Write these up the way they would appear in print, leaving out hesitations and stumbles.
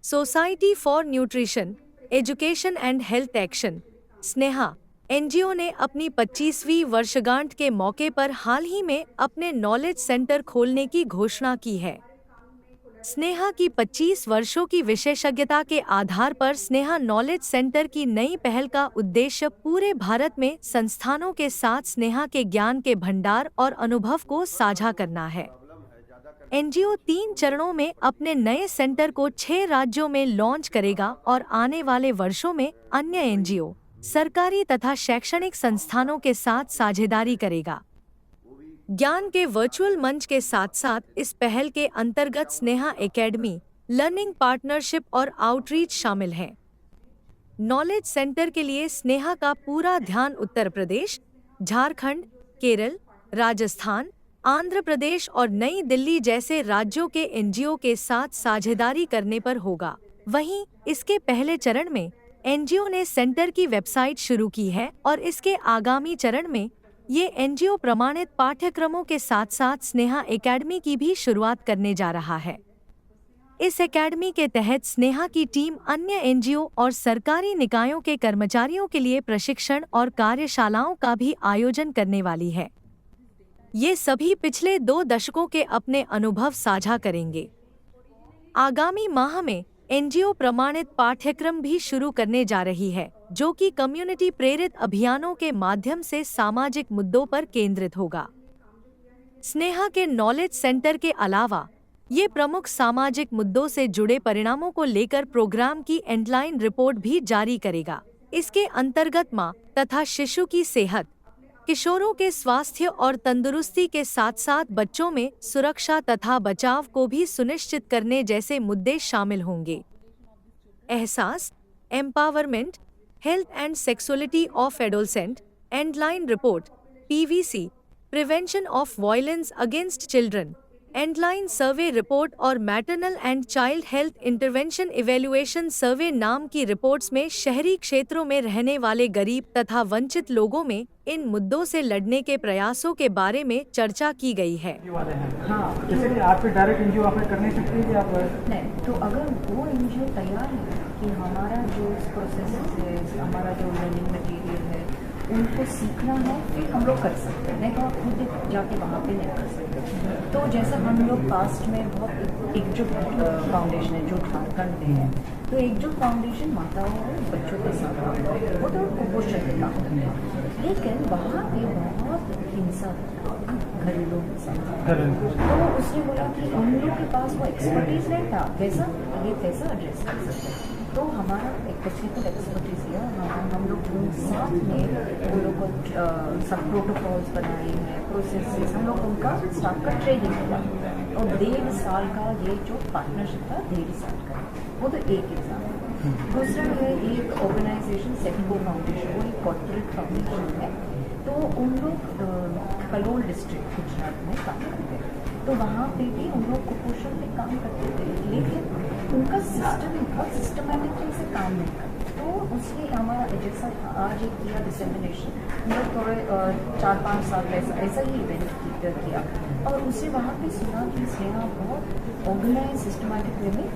Society for nutrition, education and health action, Sneha NGO ने अपनी 25वीं वर्षगांठ के मौके पर हाल ही में अपने नॉलेज सेंटर खोलने की घोषणा की है। स्नेहा की 25 वर्षों की विशेषज्ञता के आधार पर स्नेहा नॉलेज सेंटर की नई पहल का उद्देश्य पूरे भारत में संस्थानों के साथ स्नेहा के ज्ञान के भंडार और अनुभव को साझा करना है। एनजीओ 3 चरणों में अपने नए सेंटर को 6 राज्यों में लॉन्च करेगा और आने वाले वर्षों में अन्य एनजीओ, सरकारी तथा शैक्षणिक संस्थानों के साथ साझेदारी करेगा। ज्ञान के वर्चुअल मंच के साथ साथ इस पहल के अंतर्गत स्नेहा एकेडमी, लर्निंग पार्टनरशिप और आउटरीच शामिल हैं। नॉलेज सेंटर के लिए स्नेहा का पूरा ध्यान उत्तर प्रदेश, झारखंड, केरल, राजस्थान, आंध्र प्रदेश और नई दिल्ली जैसे राज्यों के एनजीओ के साथ साझेदारी करने पर होगा। वहीं इसके पहले चरण में एनजीओ ने सेंटर की वेबसाइट शुरू की है और इसके आगामी चरण में ये एनजीओ प्रमाणित पाठ्यक्रमों के साथ साथ स्नेहा एकेडमी की भी शुरुआत करने जा रहा है। इस एकेडमी के तहत स्नेहा की टीम अन्य एनजीओ और सरकारी निकायों के कर्मचारियों के लिए प्रशिक्षण और कार्यशालाओं का भी आयोजन करने वाली है। ये सभी पिछले 2 दशकों के अपने अनुभव साझा करेंगे। आगामी माह में एनजीओ प्रमाणित पाठ्यक्रम भी शुरू करने जा रही है, जो कि कम्युनिटी प्रेरित अभियानों के माध्यम से सामाजिक मुद्दों पर केंद्रित होगा। स्नेहा के नॉलेज सेंटर के अलावा ये प्रमुख सामाजिक मुद्दों से जुड़े परिणामों को लेकर प्रोग्राम की एंडलाइन रिपोर्ट भी जारी करेगा। इसके अंतर्गत मां तथा शिशु की सेहत, किशोरों के स्वास्थ्य और तंदुरुस्ती के साथ साथ बच्चों में सुरक्षा तथा बचाव को भी सुनिश्चित करने जैसे मुद्दे शामिल होंगे। Ehsaas, empowerment, health and sexuality of adolescent, endline report, PVC, prevention of violence against children, endline survey report और maternal and child health intervention evaluation survey नाम की रिपोर्ट्स में शहरी क्षेत्रों में रहने वाले गरीब तथा वंचित लोगों में इन मुद्दों से लड़ने के प्रयासों के बारे में चर्चा की गई है। हाँ, जैसे कि आप डायरेक्ट एनजीओ ऑफर कर नहीं सकते कि आप नहीं, तो अगर वो एनजीओ तैयार है कि हमारा जो प्रोसेस है, हमारा जो लर्निंग मटेरियल है, उनको सीखना है, फिर हम लोग कर सकते हैं, नहीं तो आप खुद जाके वहाँ पे नहीं कर सकते। तो जैसा हम लोग पास्ट में बहुत एकजुट फाउंडेशन है जो झारखंड में है, तो एकजुट फाउंडेशन माताओं और बच्चों के साथ वो तो कुपोषण के काम करते हैं, लेकिन वहाँ पे बहुत हिंसा घरेलू हिंसा, तो उसने बोला कि उन लोग के पास वो एक्सपर्टीज नहीं था कैसा एड्रेस कर सकते। तो हमारा एक टेक्निकल एक्सपर्टीज है, हम लोग उन साथ में वो लोग को सब प्रोटोकॉल्स बनाए हैं, प्रोसेसेस, हम लोग उनका स्टाफ का ट्रेनिंग किया और 1.5 साल का ये जो पार्टनरशिप था 1.5 साल का, वो तो एक एग्जाम है। दूसरा है एक ऑर्गेनाइजेशन सेटको फाउंडेशन, वो एक कॉर्पोरेट फाउंडेशन है, तो उन लोग कलोल डिस्ट्रिक्ट गुजरात में काम करते हैं, तो वहाँ पे भी उन लोग कुपोषण में काम करते थे, लेकिन उनका सिस्टम बहुत सिस्टमैटिकली से काम नहीं करता। तो उसने हमारा जैसा आज एक किया डिसेमिनेशन, हम लोग थोड़े 4-5 साल ऐसा ही इवेंट किया और उससे वहाँ पे सुना कि स्नेहा बहुत ऑर्गेनाइज सिस्टमैटिक वे में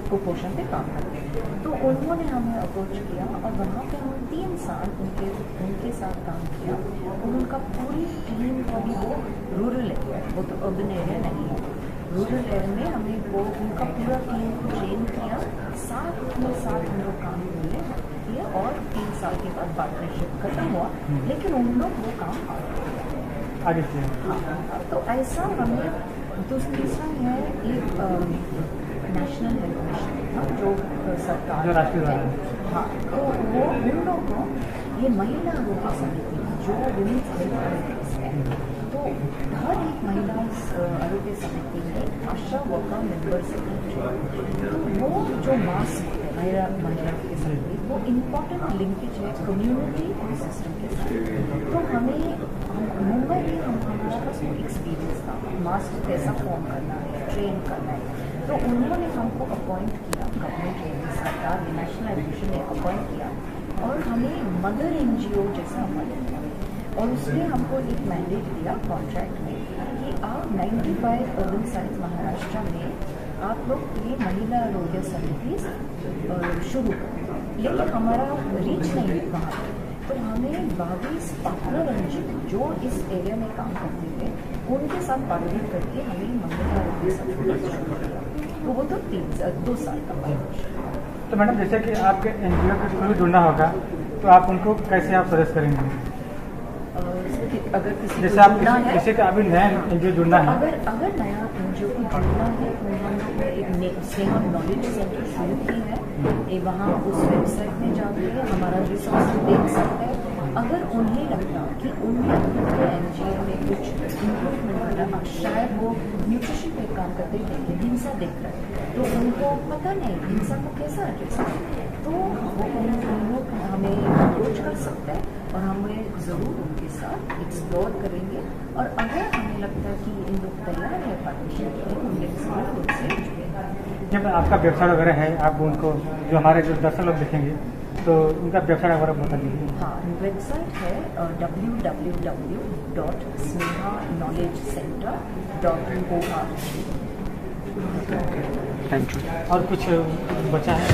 कुपोषण पे काम करते हैं। तो उन्होंने हमें अप्रोच किया और वहाँ पे हम 3 साल उनके साथ काम किया और उनका पूरी टीम का भी वो रूरल एरिया है, वो तो अर्बन एरिया नहीं है, रूरल एरिया में हमें वो उनका पूरा टीम को ट्रेन किया, साथ हम लोग काम किए और 3 साल के बाद पार्टनरशिप खत्म हुआ, लेकिन उन लोग वो काम आगे किया। हाँ, तो ऐसा हमने तीसरा है एक नेशनल हेल्थ मिशन जो सरकार जो राष्ट्रीय है, हाँ, तो वो उन लोगों को ये महिला आरोग्य समिति जो वुमेन्स हेल्थ कमिटीज है, तो हर एक महिला आरोग्य समिति में आशा वर्कर मेंबर्स तो वो जो मास्क है महिला के समिति, वो इम्पोर्टेंट लिंकेज है कम्युनिटी और सिस्टम के साथ। तो हमें मुंबई में हमारा पास एक्सपीरियंस था, मास्क कैसा फॉर्म करना है, ट्रेन करना है, तो उन्होंने हमको अपॉइंट किया, गवर्नमेंट सरकार ने, नेशनल एजुकेशन ने अपॉइंट किया और हमें मदर एनजीओ जैसा मदद किया और उसने हमको एक मैंडेट दिया कॉन्ट्रैक्ट में कि आप 95 अर्बन साइट्स महाराष्ट्र में आप लोग ये महिला आरोग्य समिति शुरू करें, लेकिन हमारा रीच नहीं है वहाँ पे। तो हमें 22 पार्टनर एनजीओ जो इस एरिया में काम करते थे उनके साथ पार्टनर करके हमें महिला आरोग्य समिति शुरू किया। तो वो तो 2 साल का पार्टनरशिप। तो मैडम जैसे कि आपके एनजीओ के थ्रू जुड़ना होगा तो आप उनको कैसे आप सजेस्ट करेंगे? अगर किसी जैसे को आप जुड़ना है, जैसे कि अभी नया एनजीओ जुड़ना है, अगर नया एनजीओ को जुड़ना है तो हम लोग ने एक स्नेहा नॉलेज सेंटर शुरू की है। ये वहाँ उस वेबसाइट में जाके हमारा रिसोर्स देख सकते हैं। अगर उन्हें लगता कि उनके एनजीओ में कुछ इम्प्रूवमेंट करना, शायद वो न्यूट्रिशन पे काम करते हैं कि हिंसा देख रहे हैं तो उनको पता नहीं हिंसा को कैसा एड्रेस करें, तो वो उन लोग हमें अप्रोच कर सकते हैं और हमें ज़रूर उनके साथ एक्सप्लोर करेंगे। और अगर हमें लगता है कि इन लोग तैयार है पार्टनरशिप के लिए, हम ज़रूर उनसे जुड़ेंगे। जब आपका वेबसाइट वगैरह है, आप उनको जो हमारे जो दर्शक लोग देखेंगे तो उनका वेबसाइट वगैरह बता दीजिए। हाँ, वेबसाइट है www.sneha-knowledgecenter.org। Thank you. और कुछ बचा है?